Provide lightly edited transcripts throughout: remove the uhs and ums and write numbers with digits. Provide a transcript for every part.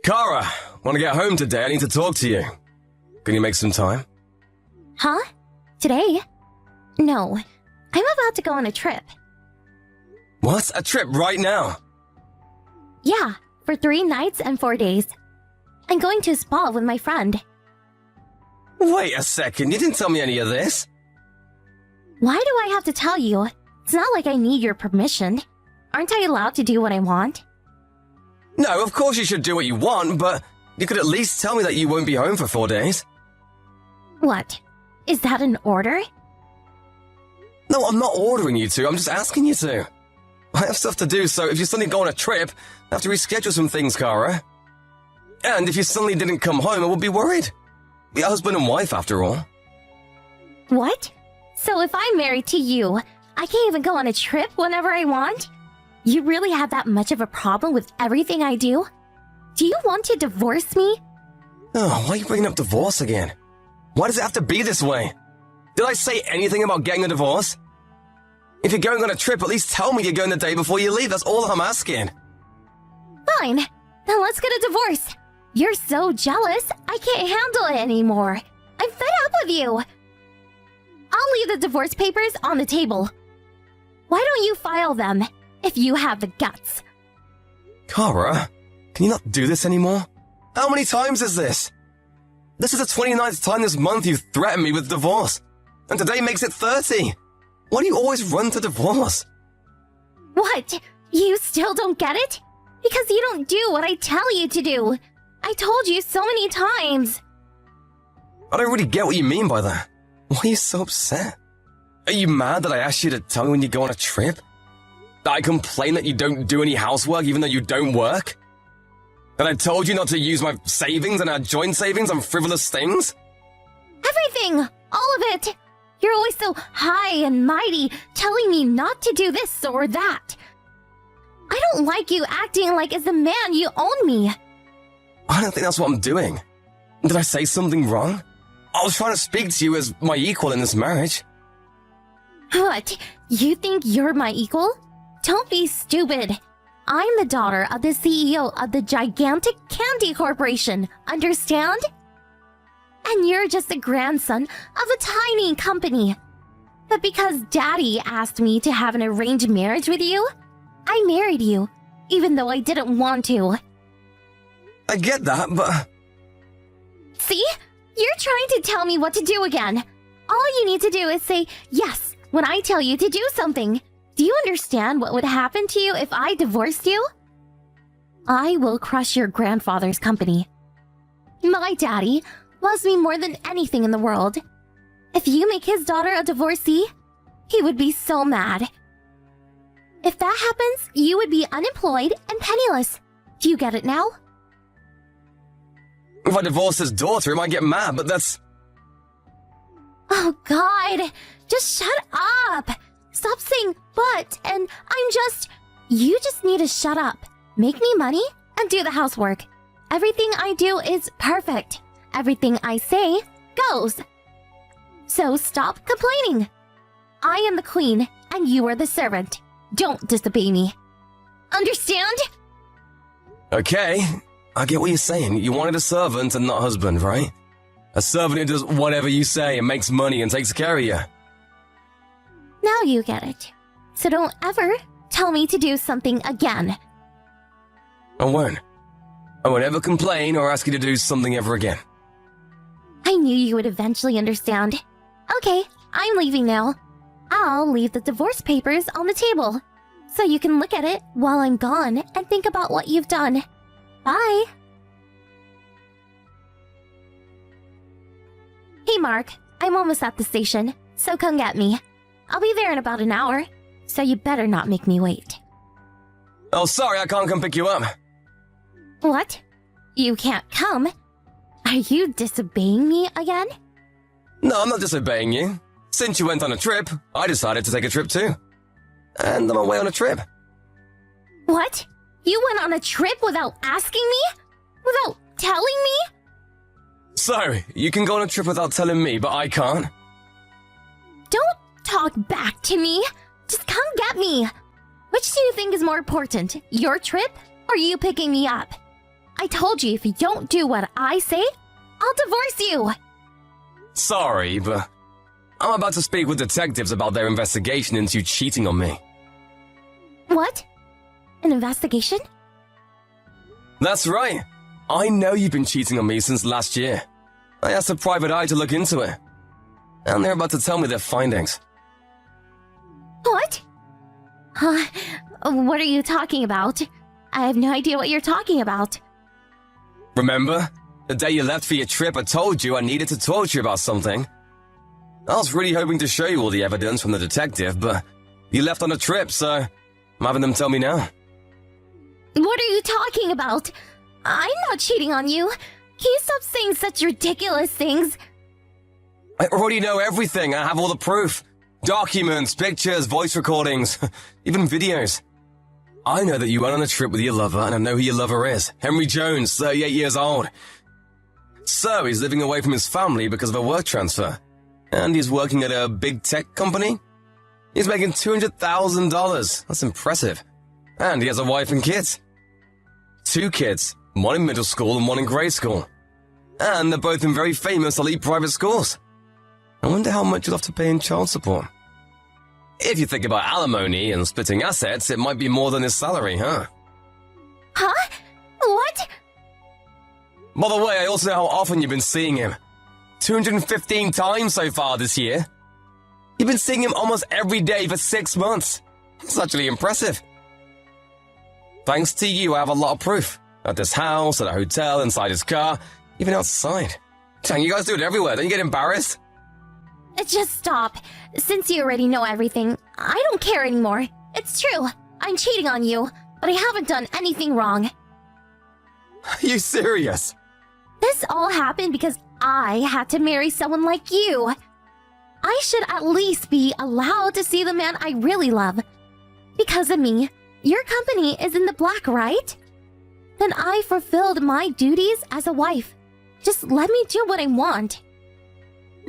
Kara, want to get home today? I need to talk to you. Can you make some time? Huh? Today? No. I'm about to go on a trip. What? A trip right now? Yeah, for 3 nights and 4 days. I'm going to a spa with my friend. Wait a second, you didn't tell me any of this. Why do I have to tell you? It's not like I need your permission. Aren't I allowed to do what I want? No, of course you should do what you want, but you could at least tell me that you won't be home for 4 days. What? Is that an order? No, I'm not ordering you to, I'm just asking you to. I have stuff to do, so if you suddenly go on a trip, I have to reschedule some things, Kara. And if you suddenly didn't come home, I would be worried. We're husband and wife, after all. What? So if I'm married to you, I can't even go on a trip whenever I want? You really have that much of a problem with everything I do? Do you want to divorce me? Oh, why are you bringing up divorce again? Why does it have to be this way? Did I say anything about getting a divorce? If you're going on a trip, at least tell me you're going the day before you leave. That's all I'm asking. Fine. Then let's get a divorce. You're so jealous, I can't handle it anymore. I'm fed up with you. I'll leave the divorce papers on the table. Why don't you file them, if you have the guts? Kara, can you not do this anymore? How many times is this? This is the 29th time this month you've threatened me with divorce. And today makes it 30. Why do you always run to divorce? What? You still don't get it? Because you don't do what I tell you to do. I told you so many times. I don't really get what you mean by that. Why are you so upset? Are you mad that I asked you to tell me when you go on a trip? That I complain that you don't do any housework even though you don't work? That I told you not to use my savings and our joint savings on frivolous things? Everything! All of it! You're always so high and mighty, telling me not to do this or that. I don't like you acting like as the man you own me. I don't think that's what I'm doing. Did I say something wrong? I was trying to speak to you as my equal in this marriage. What? You think you're my equal? Don't be stupid. I'm the daughter of the CEO of the gigantic candy corporation, understand? And you're just the grandson of a tiny company. But because Daddy asked me to have an arranged marriage with you, I married you, even though I didn't want to. I get that, but... See? You're trying to tell me what to do again. All you need to do is say yes when I tell you to do something. Do you understand what would happen to you if I divorced you? I will crush your grandfather's company. My daddy loves me more than anything in the world. If you make his daughter a divorcee, he would be so mad. If that happens, you would be unemployed and penniless. Do you get it now? If I divorce his daughter, he might get mad, but that's... Oh God, just shut up. Stop saying but and I'm just... You just need to shut up. Make me money and do the housework. Everything I do is perfect. Everything I say goes. So stop complaining. I am the queen and you are the servant. Don't disobey me. Understand? Okay, I get what you're saying. You wanted a servant and not a husband, right? A servant who does whatever you say and makes money and takes care of you. Now you get it. So don't ever tell me to do something again. I won't. I won't ever complain or ask you to do something ever again. I knew you would eventually understand. Okay, I'm leaving now. I'll leave the divorce papers on the table, so you can look at it while I'm gone and think about what you've done. Bye! Hey Mark, I'm almost at the station, so come get me. I'll be there in about an hour, so you better not make me wait. Oh, sorry, I can't come pick you up. What? You can't come? Are you disobeying me again? No, I'm not disobeying you. Since you went on a trip, I decided to take a trip too. And I'm away on a trip. What? You went on a trip without asking me? Without telling me? So, you can go on a trip without telling me, but I can't? Don't talk back to me. Just come get me. Which do you think is more important, your trip or you picking me up? I told you if you don't do what I say, I'll divorce you. Sorry, but I'm about to speak with detectives about their investigation into you cheating on me. What? An investigation? That's right. I know you've been cheating on me since last year. I asked a private eye to look into it. And they're about to tell me their findings. What? What are you talking about? I have no idea what you're talking about. Remember? The day you left for your trip, I told you I needed to talk to you about something. I was really hoping to show you all the evidence from the detective, but you left on a trip, so I'm having them tell me now. What are you talking about? I'm not cheating on you. Can you stop saying such ridiculous things? I already know everything. I have all the proof. Documents, pictures, voice recordings, even videos. I know that you went on a trip with your lover, and I know who your lover is. Henry Jones, 38 years old. So, he's living away from his family because of a work transfer. And he's working at a big tech company? He's making $200,000. That's impressive. And he has a wife and kids. 2 kids, one in middle school and one in grade school. And they're both in very famous elite private schools. I wonder how much you'll have to pay in child support. If you think about alimony and splitting assets, it might be more than his salary, huh? Huh? What? By the way, I also know how often you've been seeing him. 215 times so far this year. You've been seeing him almost every day for 6 months. It's actually impressive. Thanks to you, I have a lot of proof. At this house, at a hotel, inside his car, even outside. Dang, you guys do it everywhere. Don't you get embarrassed? Just stop. Since you already know everything, I don't care anymore. It's true. I'm cheating on you, but I haven't done anything wrong. Are you serious? This all happened because I had to marry someone like you. I should at least be allowed to see the man I really love. Because of me, your company is in the black, right? Then I fulfilled my duties as a wife. Just let me do what I want.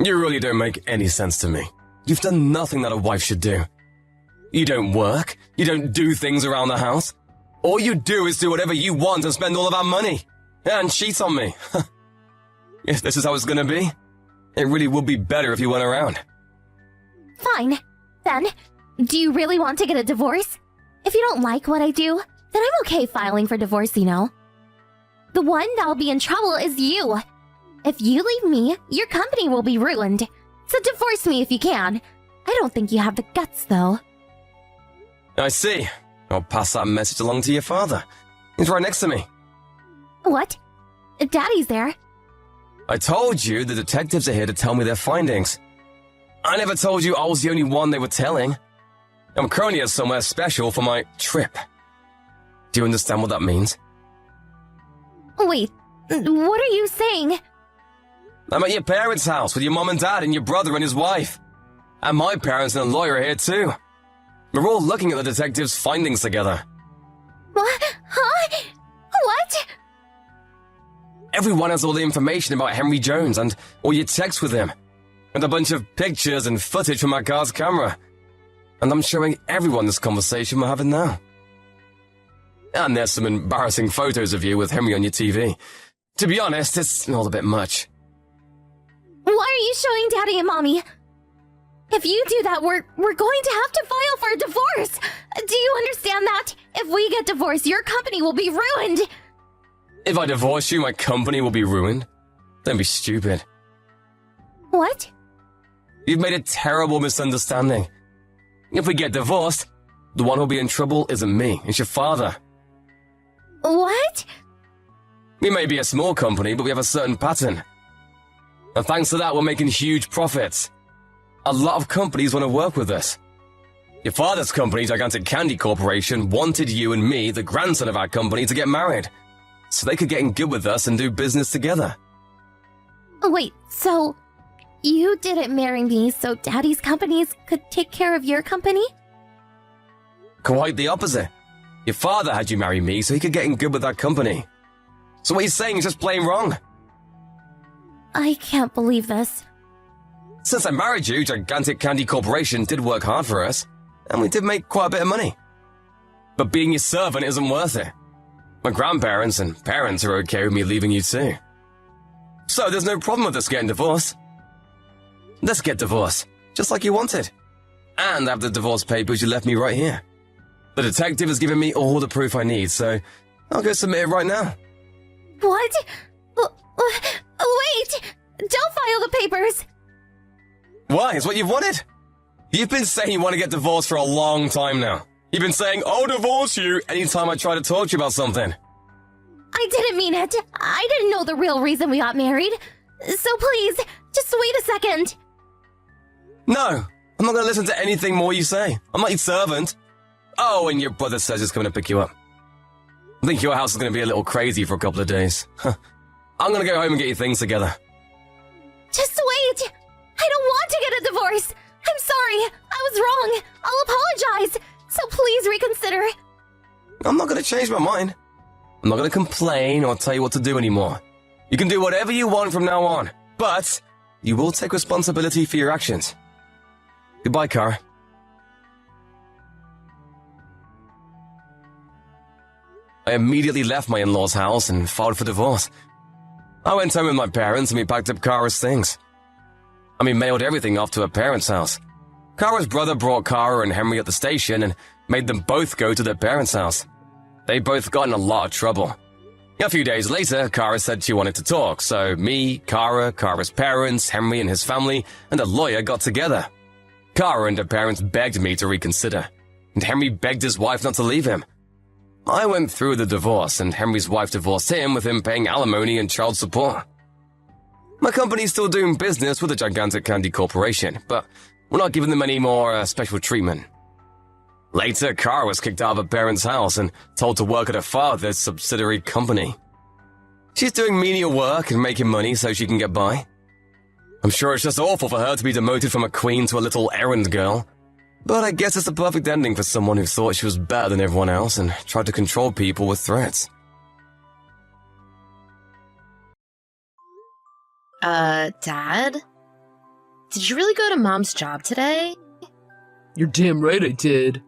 You really don't make any sense to me. You've done nothing that a wife should do. You don't work. You don't do things around the house. All you do is do whatever you want and spend all of our money. And cheat on me. If this is how it's gonna be, it really would be better if you went around. Fine. Then, do you really want to get a divorce? If you don't like what I do, then I'm okay filing for divorce, you know. The one that'll be in trouble is you. If you leave me, your company will be ruined. So divorce me if you can. I don't think you have the guts, though. I see. I'll pass that message along to your father. He's right next to me. What? Daddy's there. I told you the detectives are here to tell me their findings. I never told you I was the only one they were telling. I'm currently at somewhere special for my trip. Do you understand what that means? Wait, what are you saying? I'm at your parents' house with your mom and dad and your brother and his wife. And my parents and a lawyer are here too. We're all looking at the detectives' findings together. What? Huh? What? Everyone has all the information about Henry Jones and all your texts with him. And a bunch of pictures and footage from my car's camera. And I'm showing everyone this conversation we're having now. And there's some embarrassing photos of you with Henry on your TV. To be honest, it's all a bit much. Why are you showing Daddy and Mommy? If you do that, we're going to have to file for a divorce. Do you understand that? If we get divorced, your company will be ruined. If I divorce you, my company will be ruined? Don't be stupid. What? You've made a terrible misunderstanding. If we get divorced, the one who'll be in trouble isn't me, it's your father. What? We may be a small company, but we have a certain pattern. And thanks to that, we're making huge profits. A lot of companies want to work with us. Your father's company, Gigantic Candy Corporation, wanted you and me, the grandson of our company, to get married. So they could get in good with us and do business together. Wait, so you didn't marry me so Daddy's companies could take care of your company? Quite the opposite. Your father had you marry me so he could get in good with that company. So what he's saying is just plain wrong. I can't believe this. Since I married you, Gigantic Candy Corporation did work hard for us, and we did make quite a bit of money. But being your servant isn't worth it. My grandparents and parents are okay with me leaving you too. So there's no problem with us getting divorced. Let's get divorced, just like you wanted. And I have the divorce papers you left me right here. The detective has given me all the proof I need, so I'll go submit it right now. What? Wait! Don't file the papers! Why? It's what you've wanted. You've been saying you want to get divorced for a long time now. You've been saying, I'll divorce you anytime I try to talk to you about something. I didn't mean it. I didn't know the real reason we got married. So please, just wait a second. No, I'm not going to listen to anything more you say. I'm not your servant. Oh, and your brother says he's coming to pick you up. I think your house is going to be a little crazy for a couple of days. I'm going to go home and get your things together. Just wait. I don't want to get a divorce. I'm sorry. I was wrong. I'll apologize. So please reconsider. I'm not going to change my mind. I'm not going to complain or tell you what to do anymore. You can do whatever you want from now on, but you will take responsibility for your actions. Goodbye, Kara. I immediately left my in-laws' house and filed for divorce. I went home with my parents and we packed up Kara's things. We mailed everything off to her parents' house. Kara's brother brought Kara and Henry at the station and made them both go to their parents' house. They both got in a lot of trouble. A few days later, Kara said she wanted to talk, so me, Kara, Kara's parents, Henry and his family, and a lawyer got together. Kara and her parents begged me to reconsider, and Henry begged his wife not to leave him. I went through the divorce, and Henry's wife divorced him with him paying alimony and child support. My company's still doing business with a gigantic candy corporation, but we're not giving them any more special treatment. Later, Kara was kicked out of her parents' house and told to work at her father's subsidiary company. She's doing menial work and making money so she can get by. I'm sure it's just awful for her to be demoted from a queen to a little errand girl. But I guess it's the perfect ending for someone who thought she was better than everyone else and tried to control people with threats. Dad? Did you really go to Mom's job today? You're damn right I did.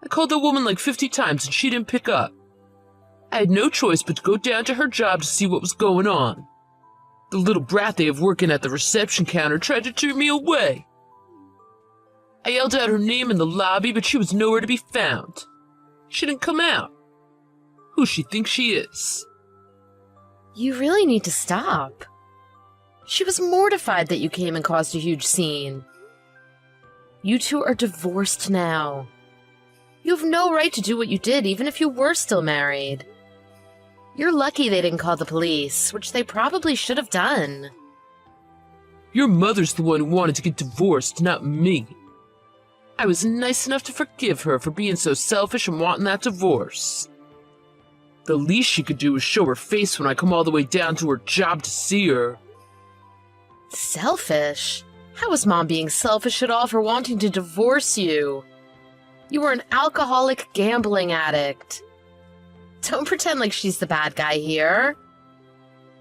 I called the woman like 50 times and she didn't pick up. I had no choice but to go down to her job to see what was going on. The little brat they have working at the reception counter tried to turn me away. I yelled out her name in the lobby, but she was nowhere to be found. She didn't come out. Who she thinks she is? You really need to stop. She was mortified that you came and caused a huge scene. You two are divorced now. You have no right to do what you did, even if you were still married. You're lucky they didn't call the police, which they probably should have done. Your mother's the one who wanted to get divorced, not me. I was nice enough to forgive her for being so selfish and wanting that divorce. The least she could do was show her face when I come all the way down to her job to see her. Selfish? How was Mom being selfish at all for wanting to divorce you? You were an alcoholic gambling addict. Don't pretend like she's the bad guy here.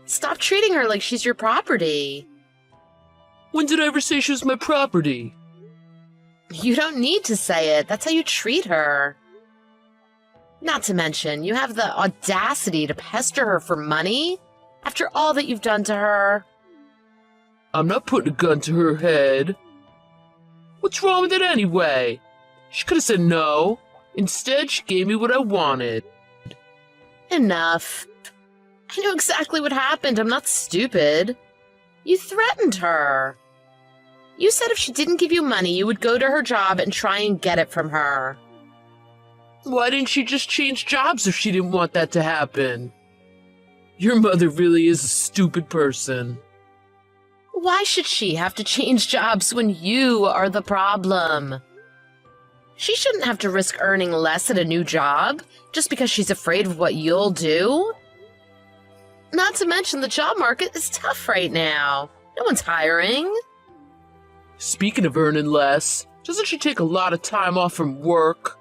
Stop treating her like she's your property. When did I ever say she was my property? You don't need to say it. That's how you treat her. Not to mention, you have the audacity to pester her for money after all that you've done to her. I'm not putting a gun to her head. What's wrong with it anyway? She could have said no. Instead, she gave me what I wanted. Enough. I know exactly what happened. I'm not stupid. You threatened her. You said if she didn't give you money, you would go to her job and try and get it from her. Why didn't she just change jobs if she didn't want that to happen? Your mother really is a stupid person. Why should she have to change jobs when you are the problem? She shouldn't have to risk earning less at a new job just because she's afraid of what you'll do. Not to mention the job market is tough right now. No one's hiring. Speaking of earning less, doesn't she take a lot of time off from work?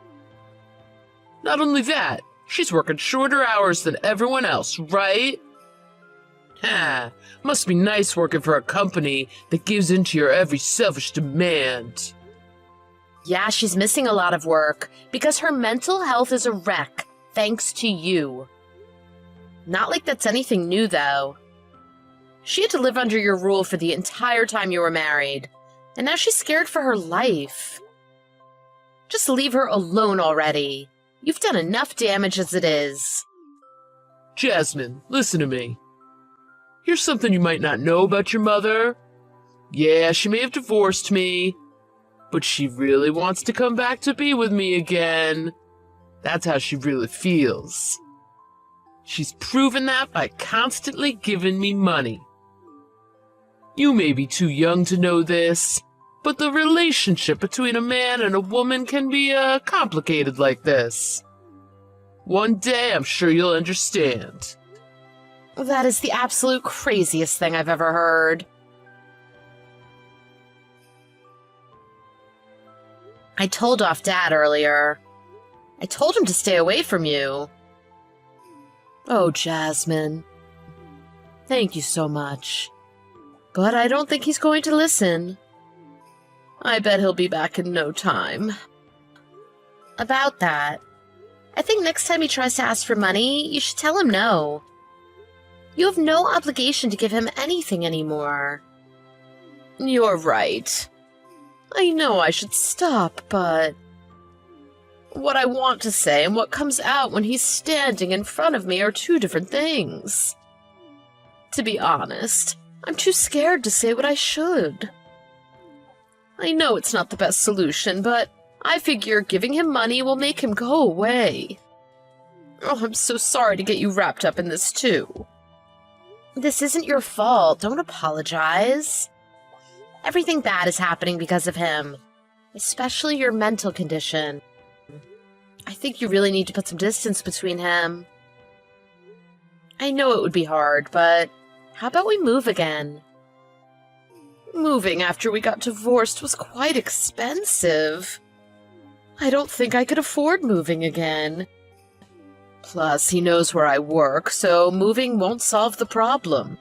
Not only that, she's working shorter hours than everyone else, right? Must be nice working for a company that gives in to your every selfish demand. Yeah, she's missing a lot of work because her mental health is a wreck, thanks to you. Not like that's anything new, though. She had to live under your rule for the entire time you were married, and now she's scared for her life. Just leave her alone already. You've done enough damage as it is. Jasmine, listen to me. Here's something you might not know about your mother. Yeah, she may have divorced me, but she really wants to come back to be with me again. That's how she really feels. She's proven that by constantly giving me money. You may be too young to know this, but the relationship between a man and a woman can be complicated like this. One day I'm sure you'll understand. That is the absolute craziest thing I've ever heard. I told off Dad earlier. I told him to stay away from you. Oh, Jasmine. Thank you so much. But I don't think he's going to listen. I bet he'll be back in no time. About that, I think next time he tries to ask for money, you should tell him no. You have no obligation to give him anything anymore. You're right. I know I should stop, but what I want to say and what comes out when he's standing in front of me are two different things. To be honest, I'm too scared to say what I should. I know it's not the best solution, but I figure giving him money will make him go away. Oh, I'm so sorry to get you wrapped up in this, too. This isn't your fault. Don't apologize. Everything bad is happening because of him, especially your mental condition. I think you really need to put some distance between him. I know it would be hard, but how about we move again? Moving after we got divorced was quite expensive. I don't think I could afford moving again. Plus, he knows where I work, so moving won't solve the problem.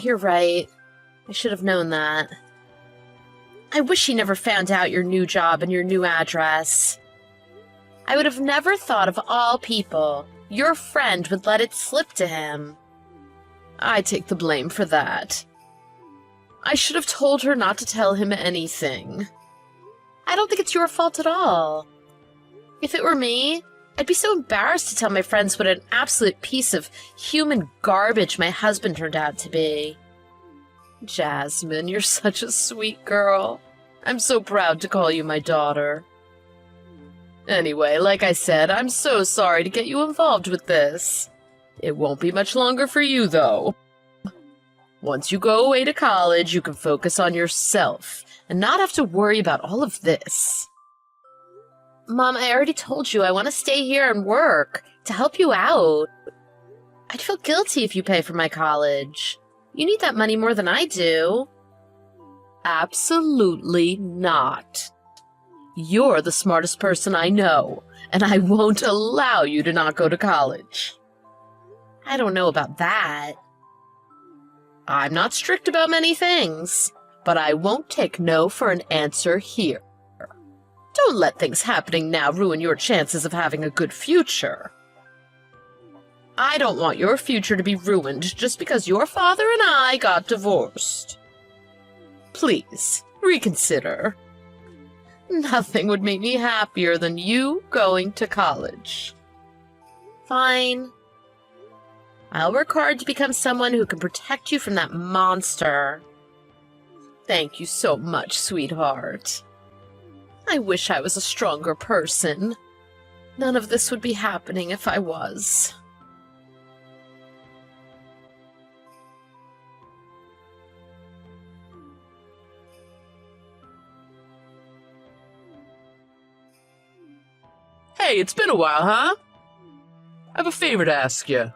You're right. I should have known that. I wish he never found out your new job and your new address. I would have never thought of all people your friend would let it slip to him. I take the blame for that. I should have told her not to tell him anything. I don't think it's your fault at all. If it were me, I'd be so embarrassed to tell my friends what an absolute piece of human garbage my husband turned out to be. Jasmine, you're such a sweet girl. I'm so proud to call you my daughter. Anyway, like I said, I'm so sorry to get you involved with this. It won't be much longer for you, though. Once you go away to college, you can focus on yourself and not have to worry about all of this. Mom, I already told you I want to stay here and work to help you out. I'd feel guilty if you pay for my college. You need that money more than I do. Absolutely not. You're the smartest person I know, and I won't allow you to not go to college. I don't know about that. I'm not strict about many things, but I won't take no for an answer here. Don't let things happening now ruin your chances of having a good future. I don't want your future to be ruined just because your father and I got divorced. Please, reconsider. Nothing would make me happier than you going to college. Fine. I'll work hard to become someone who can protect you from that monster. Thank you so much, sweetheart. I wish I was a stronger person. None of this would be happening if I was. Hey, it's been a while, huh? I have a favor to ask you.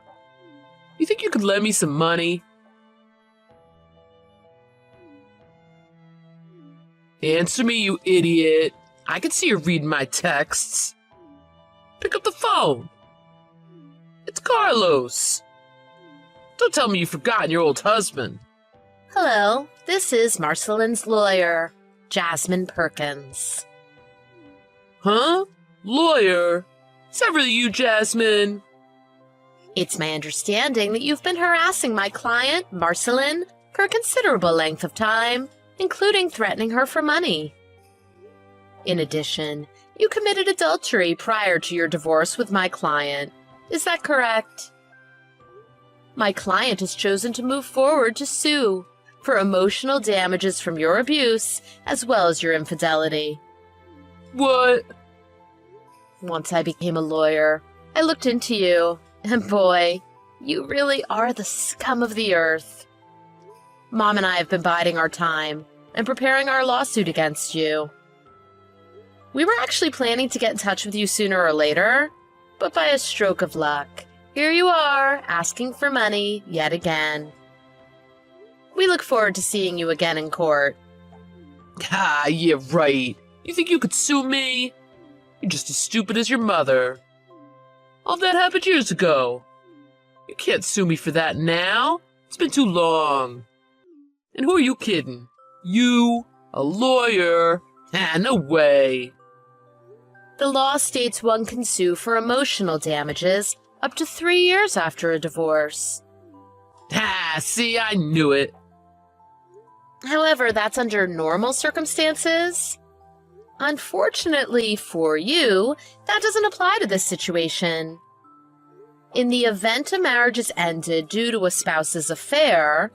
You think you could lend me some money? Answer me, you idiot. I can see you reading my texts. Pick up the phone. It's Carlos. Don't tell me you've forgotten your old husband. Hello, this is Marcelin's lawyer, Jasmine Perkins. Huh? Lawyer? Is that really you, Jasmine? It's my understanding that you've been harassing my client, Marceline, for a considerable length of time, including threatening her for money. In addition, you committed adultery prior to your divorce with my client. Is that correct? My client has chosen to move forward to sue for emotional damages from your abuse as well as your infidelity. What? Once I became a lawyer, I looked into you, and boy, you really are the scum of the earth. Mom and I have been biding our time and preparing our lawsuit against you. We were actually planning to get in touch with you sooner or later, but by a stroke of luck, here you are, asking for money yet again. We look forward to seeing you again in court. Ah, yeah, right. You think you could sue me? You're just as stupid as your mother. All that happened years ago. You can't sue me for that now. It's been too long. And who are you kidding? You? A lawyer? Ah, no way. The law states one can sue for emotional damages up to 3 years after a divorce. Ah, see, I knew it. However, that's under normal circumstances. Unfortunately for you, that doesn't apply to this situation. In the event a marriage is ended due to a spouse's affair,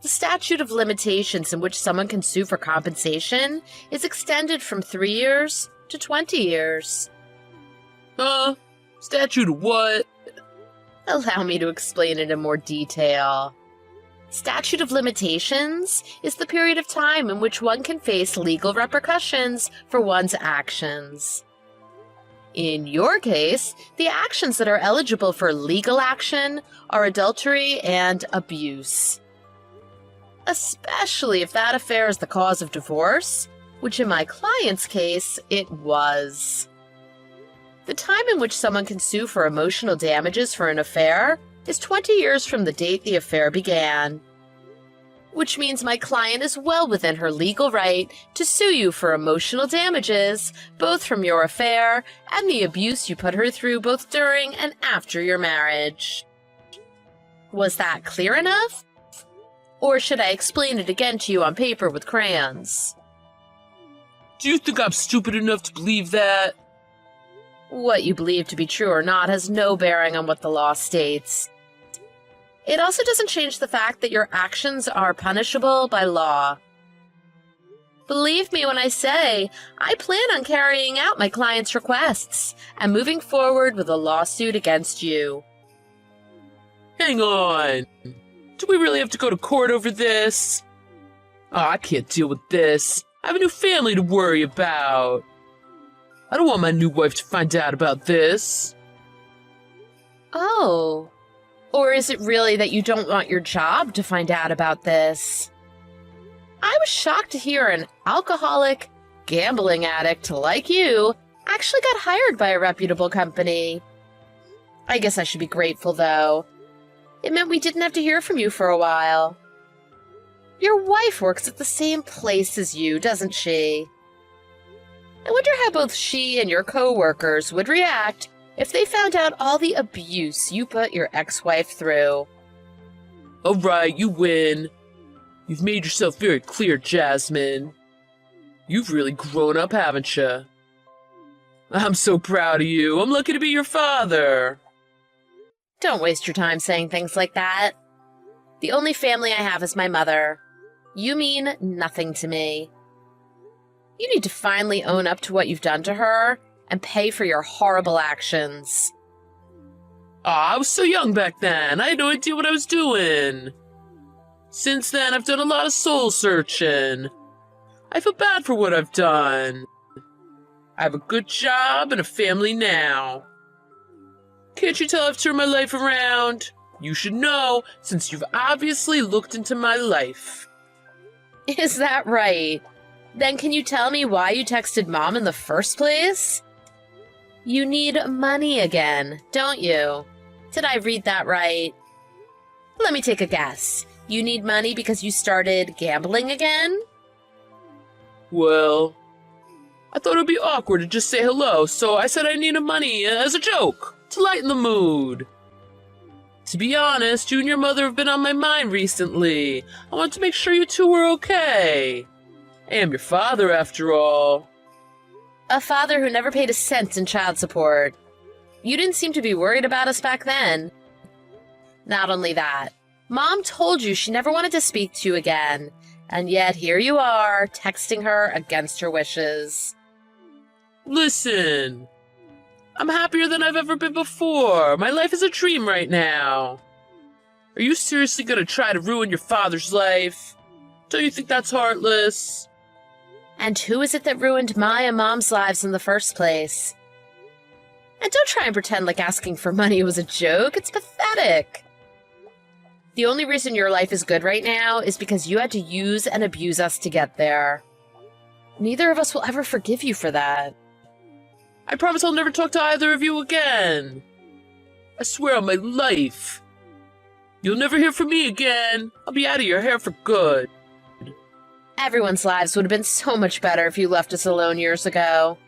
the statute of limitations in which someone can sue for compensation is extended from 3 years to 20 years. Statute of what? Allow me to explain it in more detail. Statute of limitations is the period of time in which one can face legal repercussions for one's actions. In your case, the actions that are eligible for legal action are adultery and abuse. Especially if that affair is the cause of divorce, which in my client's case, it was. The time in which someone can sue for emotional damages for an affair is 20 years from the date the affair began, which means my client is well within her legal right to sue you for emotional damages, both from your affair and the abuse you put her through both during and after your marriage. Was that clear enough? Or should I explain it again to you on paper with crayons? Do you think I'm stupid enough to believe that? What you believe to be true or not has no bearing on what the law states. It also doesn't change the fact that your actions are punishable by law. Believe me when I say, I plan on carrying out my client's requests and moving forward with a lawsuit against you. Hang on. Do we really have to go to court over this? Oh, I can't deal with this. I have a new family to worry about. I don't want my new wife to find out about this. Oh. Or is it really that you don't want your job to find out about this? I was shocked to hear an alcoholic, gambling addict like you actually got hired by a reputable company. I guess I should be grateful, though. It meant we didn't have to hear from you for a while. Your wife works at the same place as you, doesn't she? I wonder how both she and your co-workers would react if they found out all the abuse you put your ex-wife through. All right, you win. You've made yourself very clear, Jasmine. You've really grown up, haven't you? I'm so proud of you. I'm lucky to be your father. Don't waste your time saying things like that. The only family I have is my mother. You mean nothing to me. You need to finally own up to what you've done to her and pay for your horrible actions. Aw, I was so young back then. I had no idea what I was doing. Since then, I've done a lot of soul searching. I feel bad for what I've done. I have a good job and a family now. Can't you tell I've turned my life around? You should know, since you've obviously looked into my life. Is that right? Then can you tell me why you texted Mom in the first place? You need money again, don't you? Did I read that right? Let me take a guess. You need money because you started gambling again? Well, I thought it would be awkward to just say hello, so I said I needed money as a joke, to lighten the mood. To be honest, you and your mother have been on my mind recently. I want to make sure you two were okay. I am your father, after all. A father who never paid a cent in child support. You didn't seem to be worried about us back then. Not only that, Mom told you she never wanted to speak to you again, and yet here you are, texting her against her wishes. Listen, I'm happier than I've ever been before. My life is a dream right now. Are you seriously gonna try to ruin your father's life? Don't you think that's heartless? And who is it that ruined my and Mom's lives in the first place? And don't try and pretend like asking for money was a joke. It's pathetic. The only reason your life is good right now is because you had to use and abuse us to get there. Neither of us will ever forgive you for that. I promise I'll never talk to either of you again. I swear on my life. You'll never hear from me again. I'll be out of your hair for good. Everyone's lives would have been so much better if you left us alone years ago.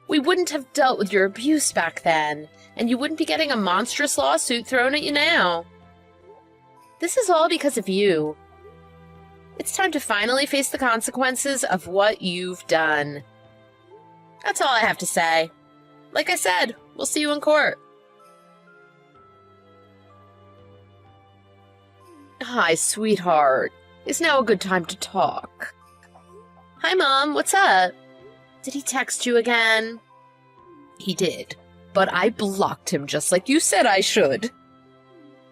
We wouldn't have dealt with your abuse back then, and you wouldn't be getting a monstrous lawsuit thrown at you now. This is all because of you. It's time to finally face the consequences of what you've done. That's all I have to say. Like I said, we'll see you in court. Hi, sweetheart. Is now a good time to talk? Hi, Mom. What's up? Did he text you again? He did, but I blocked him just like you said I should.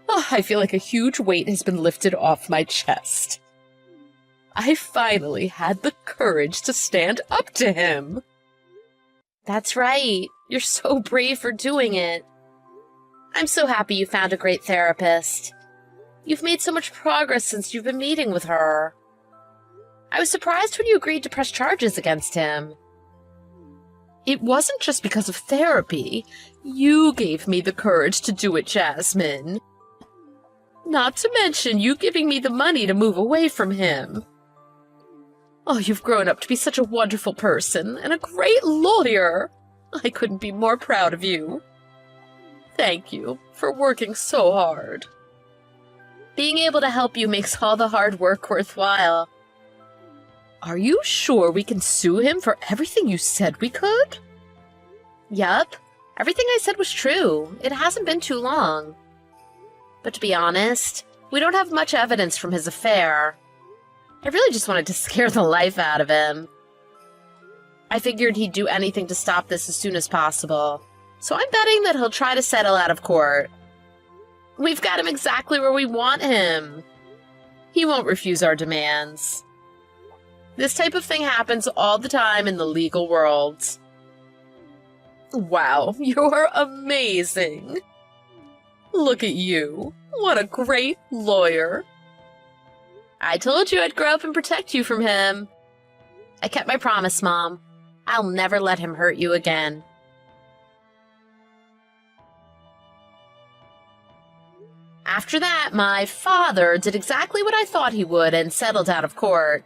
Oh, I feel like a huge weight has been lifted off my chest. I finally had the courage to stand up to him. That's right. You're so brave for doing it. I'm so happy you found a great therapist. You've made so much progress since you've been meeting with her. I was surprised when you agreed to press charges against him. It wasn't just because of therapy. You gave me the courage to do it, Jasmine. Not to mention you giving me the money to move away from him. Oh, you've grown up to be such a wonderful person and a great lawyer. I couldn't be more proud of you. Thank you for working so hard. Being able to help you makes all the hard work worthwhile. Are you sure we can sue him for everything you said we could? Yup. Everything I said was true. It hasn't been too long. But to be honest, we don't have much evidence from his affair. I really just wanted to scare the life out of him. I figured he'd do anything to stop this as soon as possible, so I'm betting that he'll try to settle out of court. We've got him exactly where we want him. He won't refuse our demands. This type of thing happens all the time in the legal world. Wow, you're amazing. Look at you. What a great lawyer. I told you I'd grow up and protect you from him. I kept my promise, Mom. I'll never let him hurt you again. After that, my father did exactly what I thought he would and settled out of court.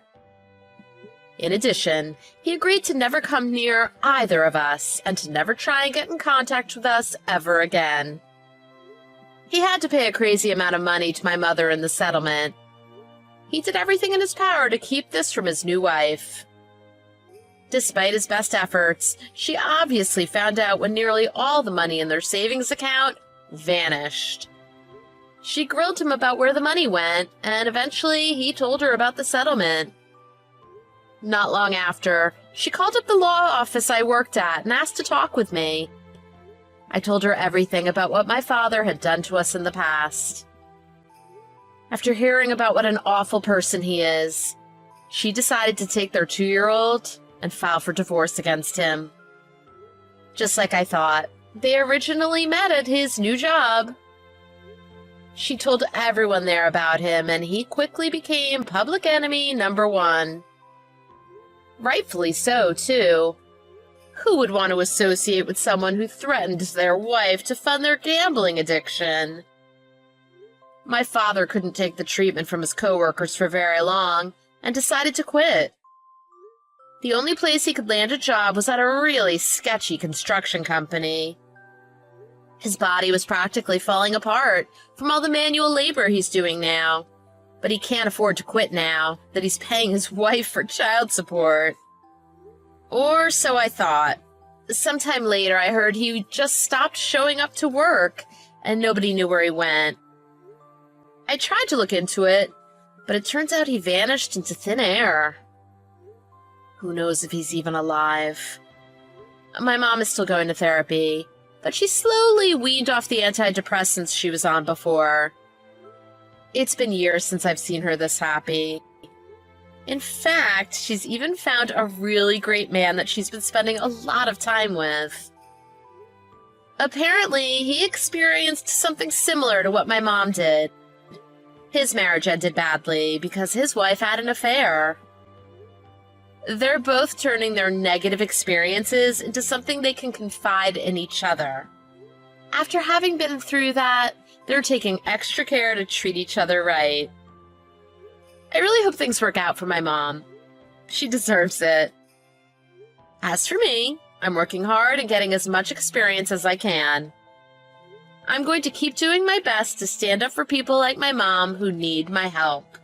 In addition, he agreed to never come near either of us and to never try and get in contact with us ever again. He had to pay a crazy amount of money to my mother in the settlement. He did everything in his power to keep this from his new wife. Despite his best efforts, she obviously found out when nearly all the money in their savings account vanished. She grilled him about where the money went, and eventually he told her about the settlement. Not long after, she called up the law office I worked at and asked to talk with me. I told her everything about what my father had done to us in the past. After hearing about what an awful person he is, she decided to take their 2-year-old and file for divorce against him. Just like I thought, they originally met at his new job. She told everyone there about him, and he quickly became public enemy number 1. Rightfully so, too. Who would want to associate with someone who threatened their wife to fund their gambling addiction? My father couldn't take the treatment from his coworkers for very long and decided to quit. The only place he could land a job was at a really sketchy construction company. His body was practically falling apart from all the manual labor he's doing now. But he can't afford to quit now that he's paying his wife for child support. Or so I thought. Sometime later, I heard he just stopped showing up to work, and nobody knew where he went. I tried to look into it, but it turns out he vanished into thin air. Who knows if he's even alive? My mom is still going to therapy, but she slowly weaned off the antidepressants she was on before. It's been years since I've seen her this happy. In fact, she's even found a really great man that she's been spending a lot of time with. Apparently, he experienced something similar to what my mom did. His marriage ended badly because his wife had an affair. They're both turning their negative experiences into something they can confide in each other. After having been through that, they're taking extra care to treat each other right. I really hope things work out for my mom. She deserves it. As for me, I'm working hard and getting as much experience as I can. I'm going to keep doing my best to stand up for people like my mom who need my help.